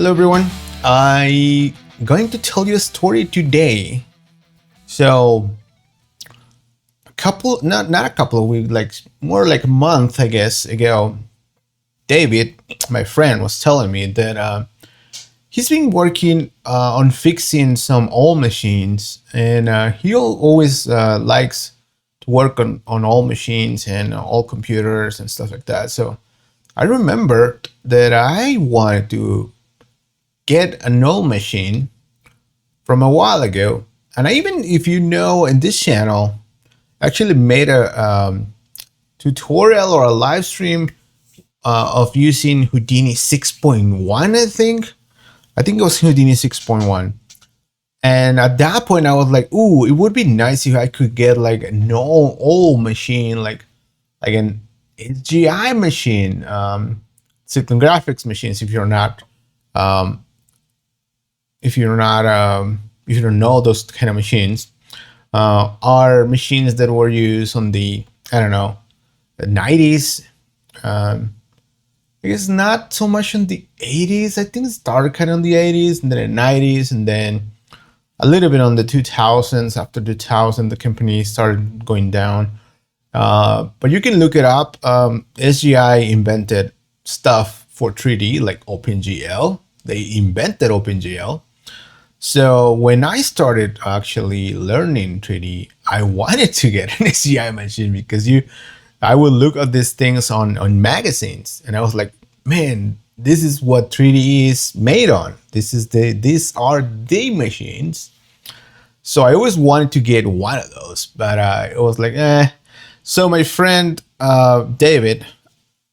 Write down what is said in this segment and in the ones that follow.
Hello everyone, I'm going to tell you a story today. So not a couple of weeks, like more like a month I guess ago, David, my friend, was telling me that he's been working on fixing some old machines, and he always likes to work on old machines and old computers and stuff like that. So I remember that I wanted to get an old machine from a while ago, and I even, if you know, in this channel actually made a tutorial or a live stream of using Houdini 6.1. I think it was Houdini 6.1, and at that point I was like, ooh, it would be nice if I could get like an old machine, like an SGI machine, Silicon Graphics machines. If you don't know those kind of machines, are machines that were used on the, I don't know, the 90s. I guess not so much in the 80s. I think it started kind of in the 80s and then the 90s, and then a little bit on the 2000s. After 2000, the company started going down. But you can look it up. SGI invented stuff for 3D like OpenGL. They invented OpenGL. So when I started actually learning 3D, I wanted to get an SGI machine because I would look at these things on magazines, and I was like, man, this is what 3D is made on. These are the machines. So I always wanted to get one of those, but it was like, eh. So my friend David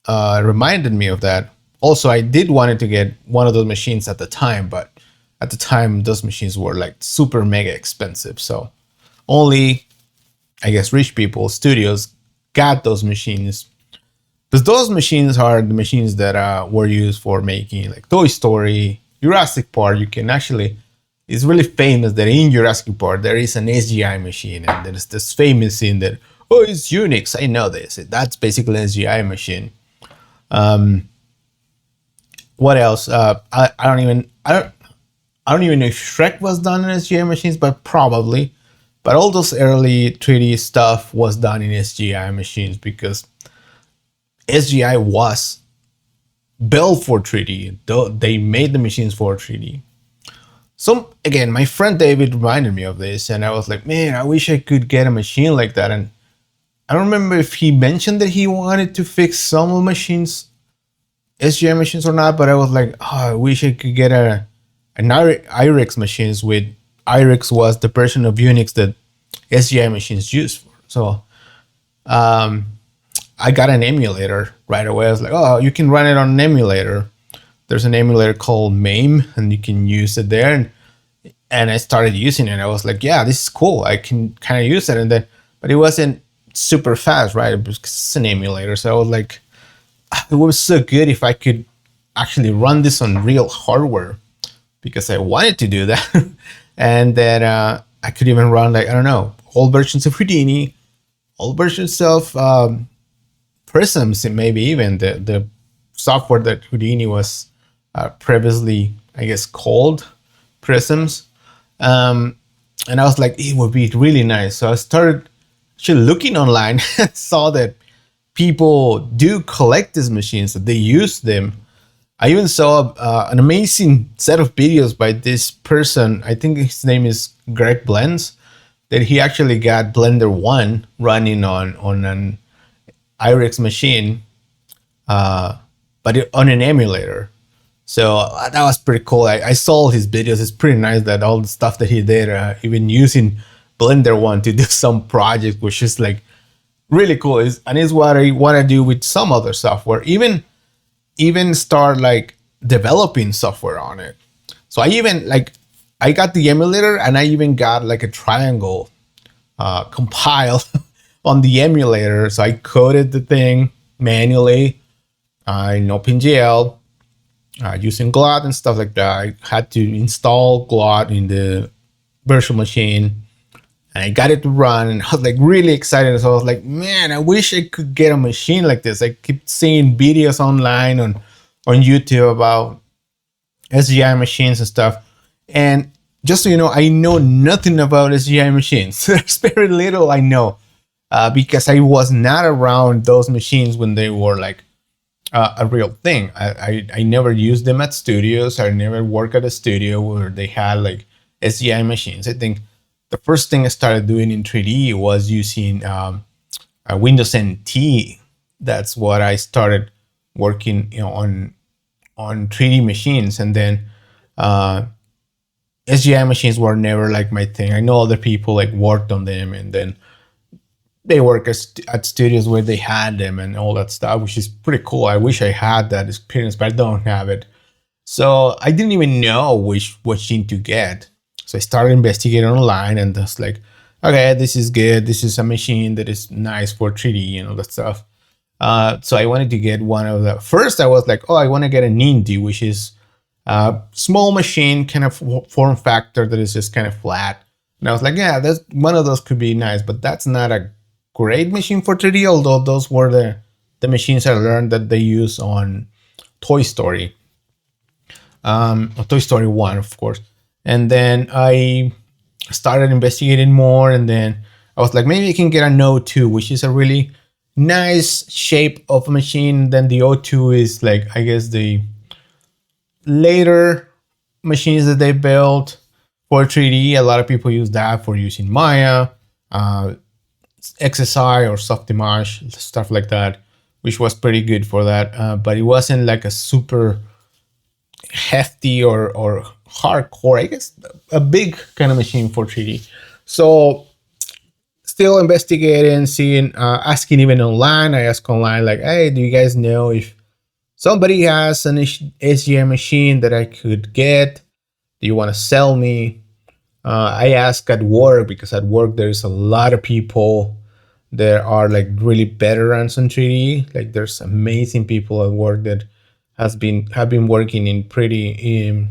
reminded me of that. Also, I did wanted to get one of those machines at the time, but at the time those machines were like super mega expensive. So only, I guess, rich people, studios got those machines. Because those machines are the machines that were used for making like Toy Story, Jurassic Park. You can actually, it's really famous that in Jurassic Park there is an SGI machine, and there's this famous scene that, oh, it's Unix. I know this. That's basically an SGI machine. What else? I don't even know if Shrek was done in SGI machines, but probably. But all those early 3D stuff was done in SGI machines because SGI was built for 3D. They made the machines for 3D. So again, my friend David reminded me of this, and I was like, man, I wish I could get a machine like that. And I don't remember if he mentioned that he wanted to fix some of the machines, SGI machines or not, but I was like, oh, I wish I could get an IRIX machines with IRIX was the version of Unix that SGI machines used for. So I got an emulator right away. I was like, oh, you can run it on an emulator. There's an emulator called MAME, and you can use it there. And I started using it. I was like, yeah, this is cool. I can kind of use it. And then, but it wasn't super fast, right? Because it's an emulator. So I was like, it was so good if I could actually run this on real hardware, because I wanted to do that. And then I could even run, like, I don't know, old versions of Houdini, old versions of Prisms, and maybe even the software that Houdini was previously, I guess, called Prisms. And I was like, it would be really nice. So I started actually looking online and saw that people do collect these machines, that they use them. I even saw an amazing set of videos by this person. I think his name is Greg Blends, that he actually got Blender 1 running on an IRIX machine, but on an emulator. So that was pretty cool. I saw his videos. It's pretty nice that all the stuff that he did, even using Blender 1 to do some project, which is like really cool. And it's what I want to do with some other software. Even start like developing software on it. So I got the emulator, and I even got like a triangle compiled on the emulator. So I coded the thing manually in OpenGL using GLOT and stuff like that. I had to install GLOT in the virtual machine, and I got it to run, and I was like really excited. So I was like, man, I wish I could get a machine like this. I keep seeing videos online on YouTube about SGI machines and stuff. And just so you know, I know nothing about SGI machines. There's very little I know because I was not around those machines when they were like a real thing. I never used them at studios. I never worked at a studio where they had like SGI machines. I think the first thing I started doing in 3D was using Windows NT. That's what I started working, on 3D machines, and then SGI machines were never like my thing. I know other people like worked on them, and then they work at studios where they had them and all that stuff, which is pretty cool. I wish I had that experience, but I don't have it. So I didn't even know which machine to get. So I started investigating online, and just like, okay, this is good. This is a machine that is nice for 3D and all that stuff. So I wanted to get one of the first. I was like, oh, I want to get an indie, which is a small machine, kind of form factor that is just kind of flat. And I was like, yeah, that's one of those could be nice, but that's not a great machine for 3D. Although those were the machines I learned that they use on Toy Story, Toy Story 1, of course. And then I started investigating more, and then I was like, maybe I can get a Node 2, which is a really nice shape of a machine. Then the O2 is like, I guess, the later machines that they built for 3D. A lot of people use that for using Maya, XSI or Softimage, stuff like that, which was pretty good for that. But it wasn't like a super hefty or hardcore, I guess, a big kind of machine for 3D. So still investigating, seeing, asking even online. I asked online, like, hey, do you guys know if somebody has an SGI machine that I could get? Do you want to sell me? I asked at work, because at work there's a lot of people that are like really veterans on 3D. Like there's amazing people at work that have been working in pretty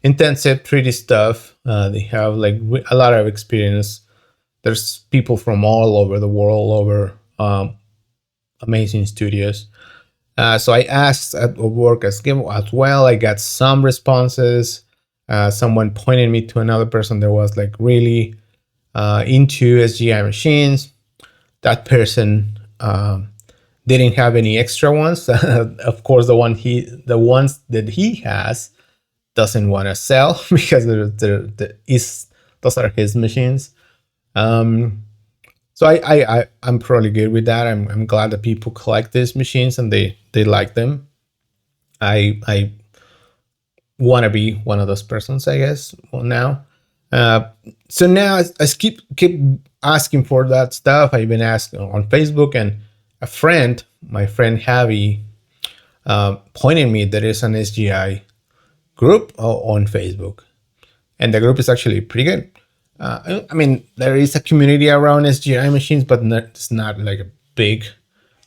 intensive 3D stuff. They have like a lot of experience. There's people from all over the world, all over amazing studios. So I asked at work as well. I got some responses. Someone pointed me to another person that was like really into SGI machines. That person didn't have any extra ones. Of course, the ones that he has doesn't want to sell because those are his machines. So I'm probably good with that. I'm glad that people collect these machines and they like them. I want to be one of those persons, I guess. Well, now, so now I keep asking for that stuff. I've been asking on Facebook, and my friend Javi, pointed me there is an SGI group on Facebook, and the group is actually pretty good. I mean, there is a community around SGI machines, but it's not like a big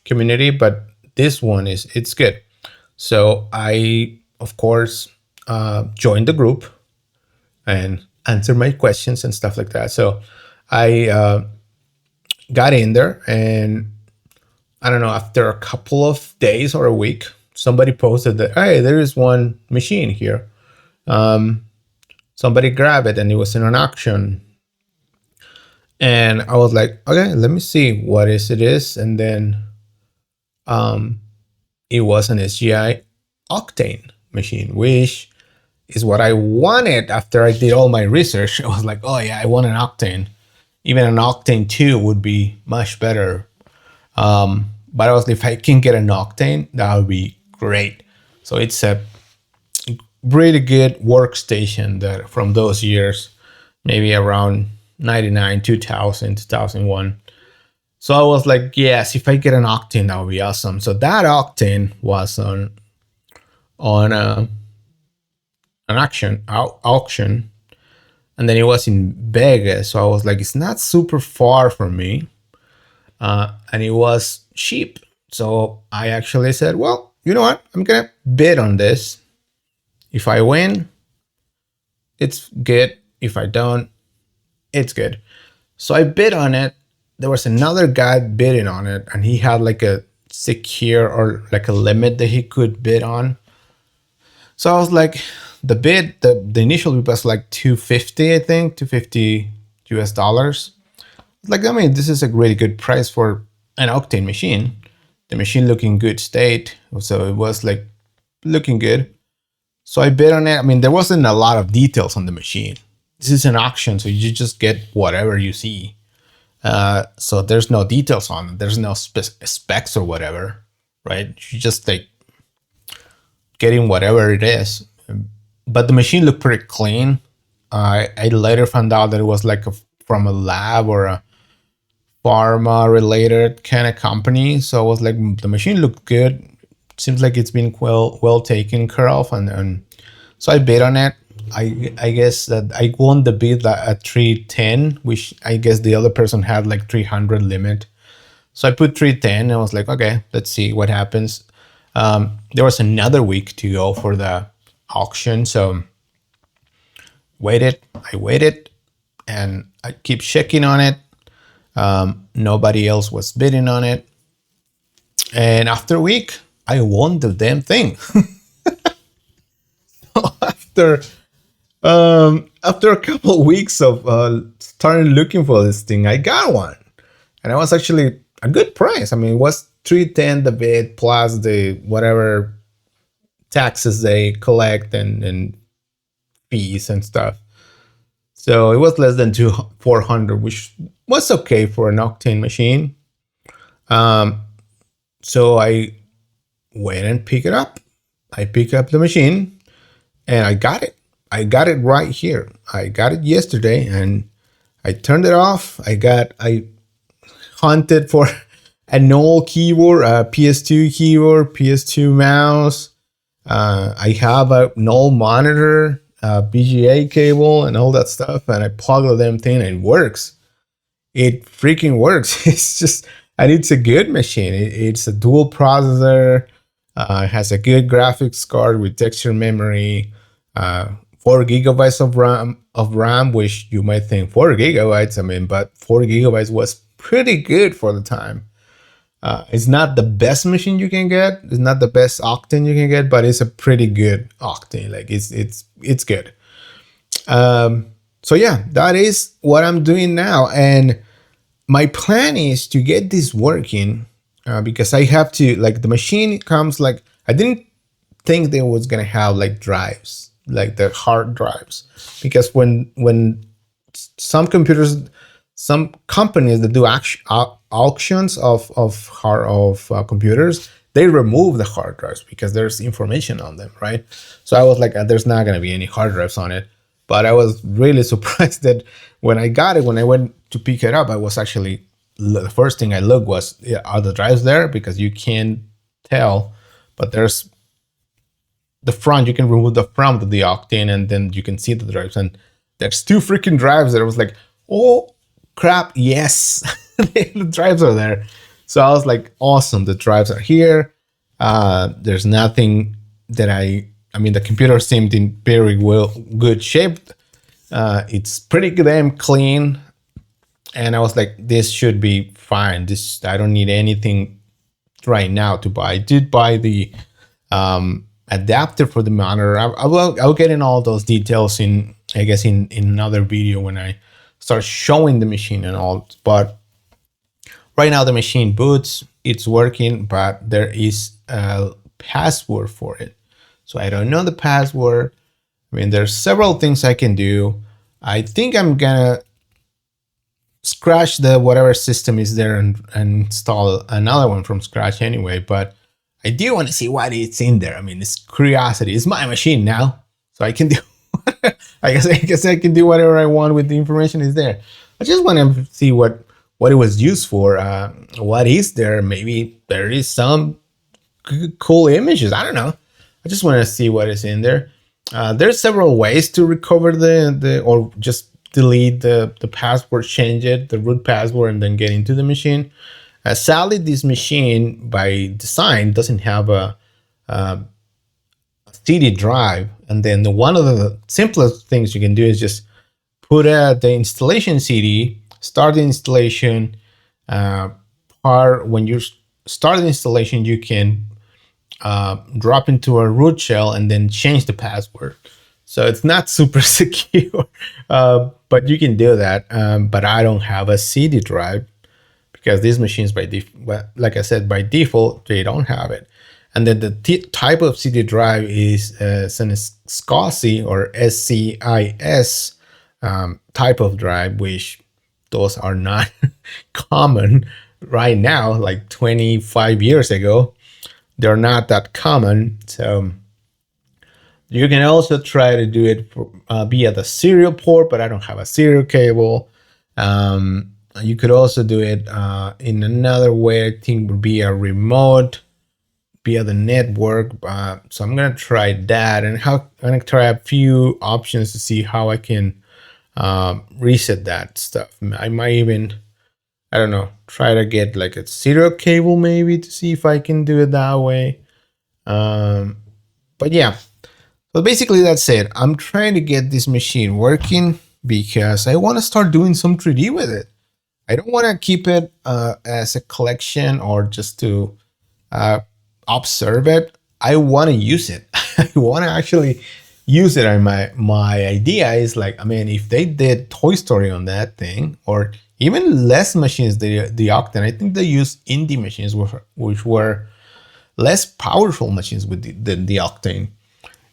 community. But this one it's good. So I, of course, joined the group and answered my questions and stuff like that. So I got in there, and I don't know, after a couple of days or a week, somebody posted that, hey, there is one machine here. Somebody grabbed it, and it was in an auction. And I was like, okay, let me see what it is. And then it was an SGI Octane machine, which is what I wanted after I did all my research. I was like, oh yeah, I want an Octane. Even an Octane 2 would be much better. But I was like, if I can get an Octane, that would be great. So it's a really good workstation that from those years, maybe around 99, 2000, 2001. So I was like, yes, if I get an Octane, that would be awesome. So that Octane was on an auction, and then it was in Vegas. So I was like, it's not super far from me, and it was cheap. So I actually said, well, you know what? I'm gonna bid on this. If I win, it's good. If I don't, it's good. So I bid on it. There was another guy bidding on it, and he had like a secure or like a limit that he could bid on. So I was like, the initial bid was like 250, I think, 250 US dollars. Like, I mean, this is a really good price for an Octane machine. The machine looked in good state, so it was like looking good. So I bid on it. I mean, there wasn't a lot of details on the machine. This is an auction, so you just get whatever you see. So there's no details on it. There's no specs or whatever, right? You just like getting whatever it is. But the machine looked pretty clean. I later found out that it was like from a lab or a pharma related kind of company. So I was like, the machine looked good. Seems like it's been well taken care of, and so I bid on it. I guess that I won the bid at 310, which I guess the other person had like 300 limit. So I put 310 and I was like, okay, let's see what happens. There was another week to go for the auction, so I waited, and I keep checking on it. Nobody else was bidding on it, and after a week, I won the damn thing. after after a couple of weeks of starting looking for this thing, I got one, and it was actually a good price. I mean, it was 310 the bid plus the whatever taxes they collect and fees and stuff. So it was less than 400, which was okay for an Octane machine. So I went and picked it up. I picked up the machine and I got it. I got it right here. I got it yesterday and I turned it off. I hunted for an old keyboard, a PS2 keyboard, PS2 mouse. I have an old monitor, VGA cable, and all that stuff. And I plug the damn thing and it works. It freaking works. It's just, and it's a good machine. It's a dual processor. It has a good graphics card with texture memory. 4 gigabytes of RAM, which you might think 4 gigabytes. I mean, but 4 gigabytes was pretty good for the time. It's not the best machine you can get. It's not the best Octane you can get, but it's a pretty good Octane. Like it's good. So yeah, that is what I'm doing now, and my plan is to get this working because I have to, like, the machine comes, like, I didn't think they was gonna have like drives, like the hard drives, because when some computers, some companies that do auctions of computers, they remove the hard drives because there's information on them, right? So I was like, there's not going to be any hard drives on it. But I was really surprised that when I got it, when I went to pick it up, I was actually, the first thing I looked was, are the drives there? Because you can't tell, but there's the front, you can remove the front of the Octane and then you can see the drives. And there's 2 freaking drives that I was like, oh crap, yes, the drives are there. So I was like, awesome, the drives are here. There's nothing that I mean, the computer seemed in very good shape. It's pretty damn clean. And I was like, this should be fine. I don't need anything right now to buy. I did buy the adapter for the monitor. I'll get in all those details in, I guess, in another video when I start showing the machine and all. But right now the machine boots, it's working, but there is a password for it. So I don't know the password. I mean, there's several things I can do. I think I'm gonna scratch the whatever system is there and install another one from scratch anyway. But I do want to see what is in there. I mean, it's curiosity. It's my machine now, so I can do. I guess I can do whatever I want with the information is there. I just want to see what it was used for. What is there? Maybe there is some cool images. I don't know. I just want to see what is in there. There's several ways to recover the or just delete the password, change it, the root password, and then get into the machine. Sadly, this machine by design doesn't have a CD drive, and then one of the simplest things you can do is just put the installation CD, start the installation. When you start the installation, you can drop into a root shell and then change the password. So it's not super secure, but you can do that. But I don't have a CD drive because these machines by default, like I said, by default, they don't have it. And then the type of CD drive is an SCSI or SCIS type of drive, which those are not common right now, like 25 years ago. They're not that common. So you can also try to do it for, via the serial port, but I don't have a serial cable. You could also do it in another way. I think would be a remote via the network. So I'm gonna try that, and I'm gonna try a few options to see how I can reset that stuff. I might even, I don't know, try to get like a serial cable maybe to see if I can do it that way. But yeah, so basically that's it. I'm trying to get this machine working because I want to start doing some 3D with it. I don't want to keep it as a collection or just to observe it. I want to use it. I want to actually use it. And my idea is like, I mean, if they did Toy Story on that thing, or even less machines, the Octane, I think they use indie machines, which were less powerful machines with the Octane.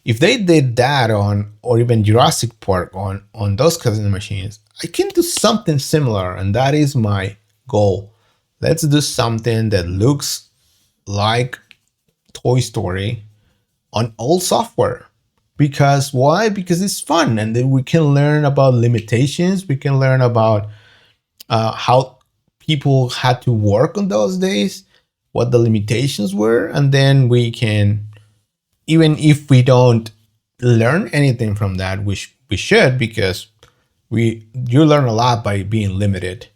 If they did that on, or even Jurassic Park on those cousin machines, I can do something similar, and that is my goal. Let's do something that looks like Toy Story on old software. Because why? Because it's fun, and then we can learn about limitations. We can learn about how people had to work on those days, what the limitations were, and then we can, even if we don't learn anything from that, which we should, because you learn a lot by being limited.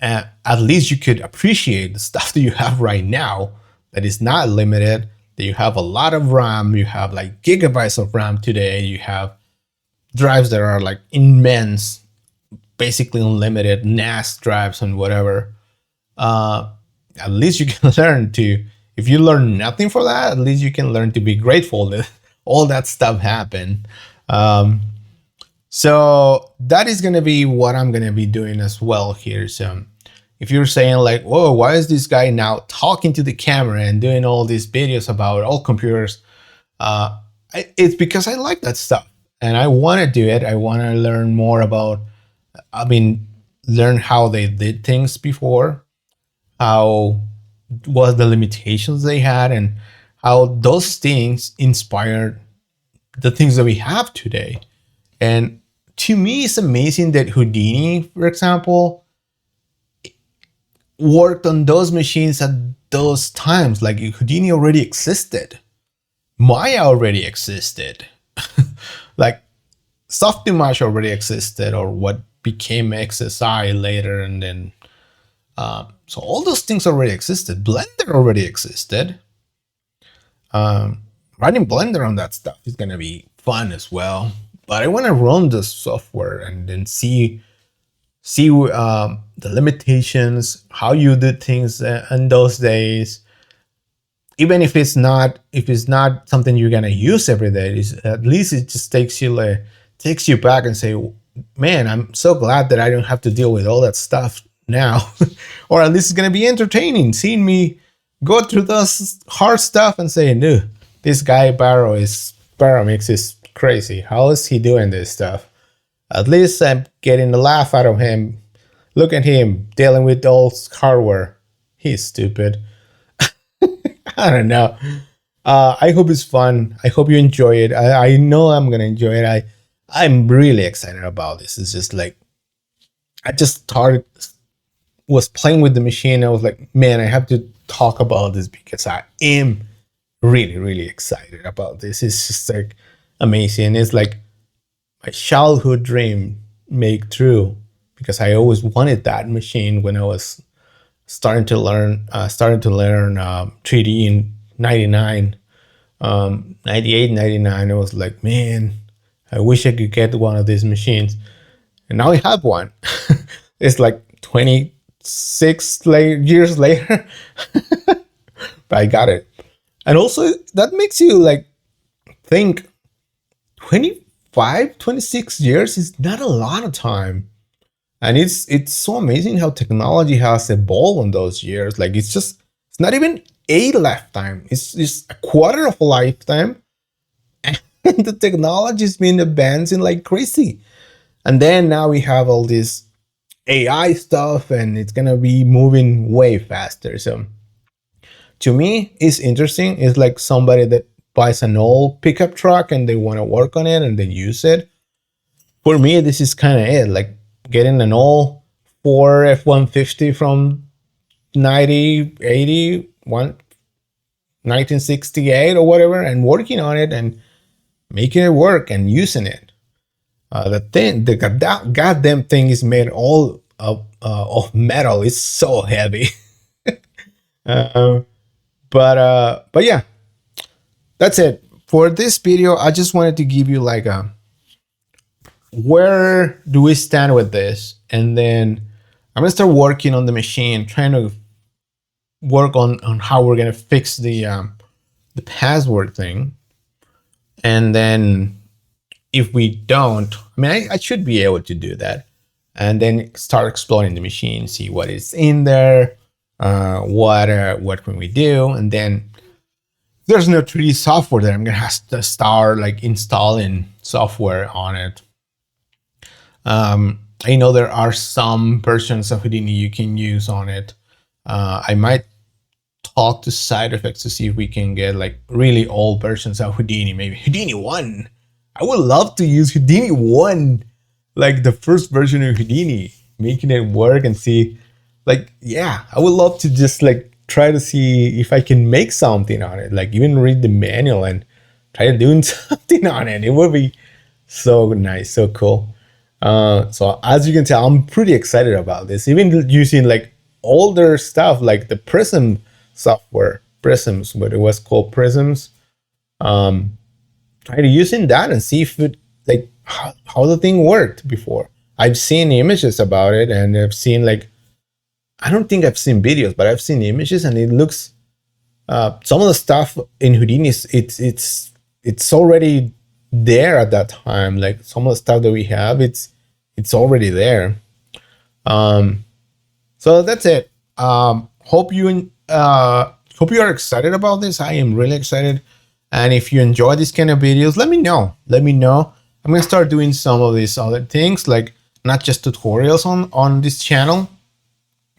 At least you could appreciate the stuff that you have right now that is not limited, that you have a lot of RAM, you have like gigabytes of RAM today, you have drives that are like immense, basically unlimited NAS drives and whatever. At least you can learn to, if you learn nothing for that, at least you can learn to be grateful that all that stuff happened. So that is going to be what I'm going to be doing as well here. So if you're saying like, whoa, why is this guy now talking to the camera and doing all these videos about all computers? It's because I like that stuff and I want to do it. I want to learn more about, learn how they did things before, how was the limitations they had, and how those things inspired the things that we have today. And to me, it's amazing that Houdini, for example, worked on those machines at those times. Like Houdini already existed. Maya already existed. Like Softimage already existed, or what became XSI later, and then so all those things already existed. Blender already existed. Writing Blender on that stuff is gonna be fun as well. But I want to run the software and then see the limitations, how you did things in those days. Even if it's not something you're gonna use every day, at least it just takes you back and say, man, I'm so glad that I don't have to deal with all that stuff now. Or at least it's gonna be entertaining seeing me go through those hard stuff and say, no, this guy Varo makes this crazy. How is he doing this stuff? At least I'm getting a laugh out of him. Look at him dealing with old hardware. He's stupid. I don't know. I hope it's fun. I hope you enjoy it. I know I'm gonna enjoy it. I'm really excited about this. It's just like I just was playing with the machine. I was like, man, I have to talk about this because I am really, really excited about this. It's just like amazing. It's like my childhood dream made true, because I always wanted that machine when I was starting to learn 3D in 99, 98, 99. I was like, man, I wish I could get one of these machines. And now I have one. It's like 26 years later, but I got it. And also that makes you like think 25, 26 years is not a lot of time. And it's so amazing how technology has evolved in those years. Like it's not even a lifetime. It's just a quarter of a lifetime. And the technology's been advancing like crazy. And then now we have all this AI stuff and it's gonna be moving way faster. So to me, it's interesting. It's like somebody that buys an old pickup truck and they want to work on it and then use it. For me, this is kind of it. Like getting an old Ford F-150 from 1968 or whatever and working on it and making it work and using it. The goddamn thing is made all of metal. It's so heavy. uh, but yeah, that's it for this video. I just wanted to give you like a where do we stand with this, and then I'm gonna start working on the machine, trying to work on how we're gonna fix the password thing, and then if we don't, I mean, I should be able to do that, and then start exploring the machine, see what is in there, what can we do, and then there's no 3D software that I'm gonna have to start like installing software on it. I know there are some versions of Houdini you can use on it. I might talk to Side Effects to see if we can get like really old versions of Houdini, maybe Houdini 1. I would love to use Houdini 1, like the first version of Houdini, making it work and see, like, yeah, I would love to just like try to see if I can make something on it, like even read the manual and try doing something on it. It would be so nice, so cool. So as you can tell, I'm pretty excited about this. Even using like older stuff, like the Prism software, Prisms, what it was called Prisms. Try to using that and see if it like how the thing worked before. I've seen images about it, and I've seen like, I don't think I've seen videos, but I've seen images, and it looks some of the stuff in Houdini it's already there at that time. Like some of the stuff that we have, it's already there. So that's it. Hope you are excited about this. I am really excited. And if you enjoy these kind of videos, let me know. Let me know. I'm gonna start doing some of these other things, like not just tutorials on this channel,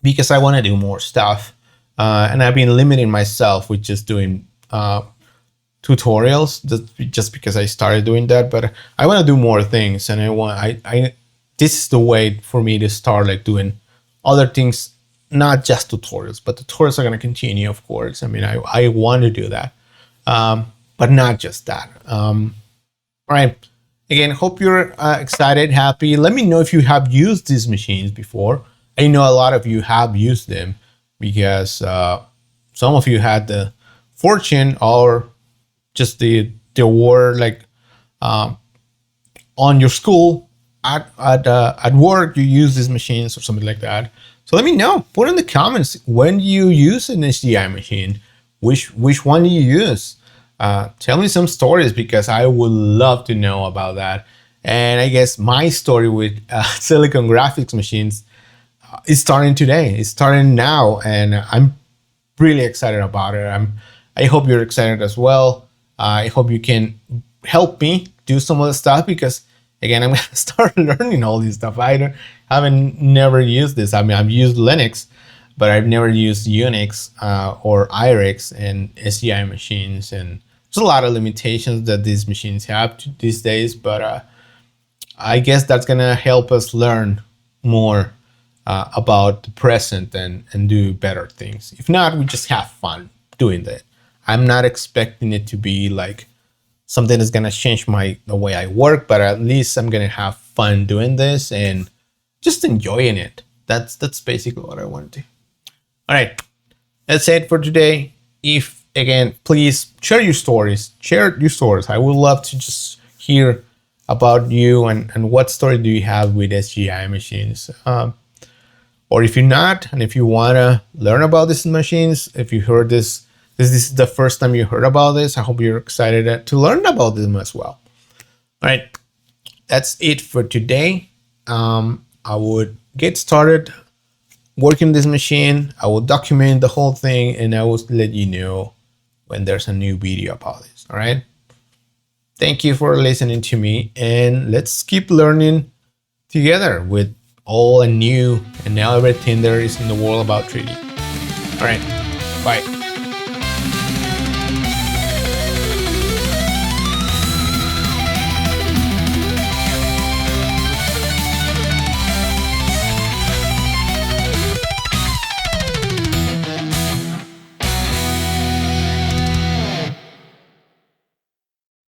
because I want to do more stuff. And I've been limiting myself with just doing tutorials just because I started doing that. But I want to do more things, and this is the way for me to start like doing other things, not just tutorials, but tutorials are going to continue, of course. I mean, I want to do that, but not just that. All right. Again, hope you're excited, happy. Let me know if you have used these machines before. I know a lot of you have used them because some of you had the fortune or just the award, like on your school, at work, you use these machines or something like that. So let me know. Put in the comments, when do you use an HDI machine? Which one do you use? Tell me some stories, because I would love to know about that. And I guess my story with silicon graphics machines is starting today. It's starting now, and I'm really excited about it. I hope you're excited as well. I hope you can help me do some of the stuff, because again, I'm gonna start learning all this stuff. I haven't never used this. I mean, I've used Linux, but I've never used Unix or IRIX and SCI machines. And there's a lot of limitations that these machines have these days, but I guess that's gonna help us learn more about the present and do better things. If not, we just have fun doing that. I'm not expecting it to be like something that's gonna change the way I work, but at least I'm gonna have fun doing this and just enjoying it. That's basically what I want to do. All right, that's it for today. If again, please share your stories. Share your stories. I would love to just hear about you and what story do you have with SGI machines. Or if you're not, and if you want to learn about these machines, if you heard this This is the first time you heard about this. I hope you're excited to learn about them as well. All right, that's it for today. I would get started working this machine. I will document the whole thing, and I will let you know when there's a new video about this. All right. Thank you for listening to me, and let's keep learning together with all and new and now everything there is in the world about 3D. All right, bye.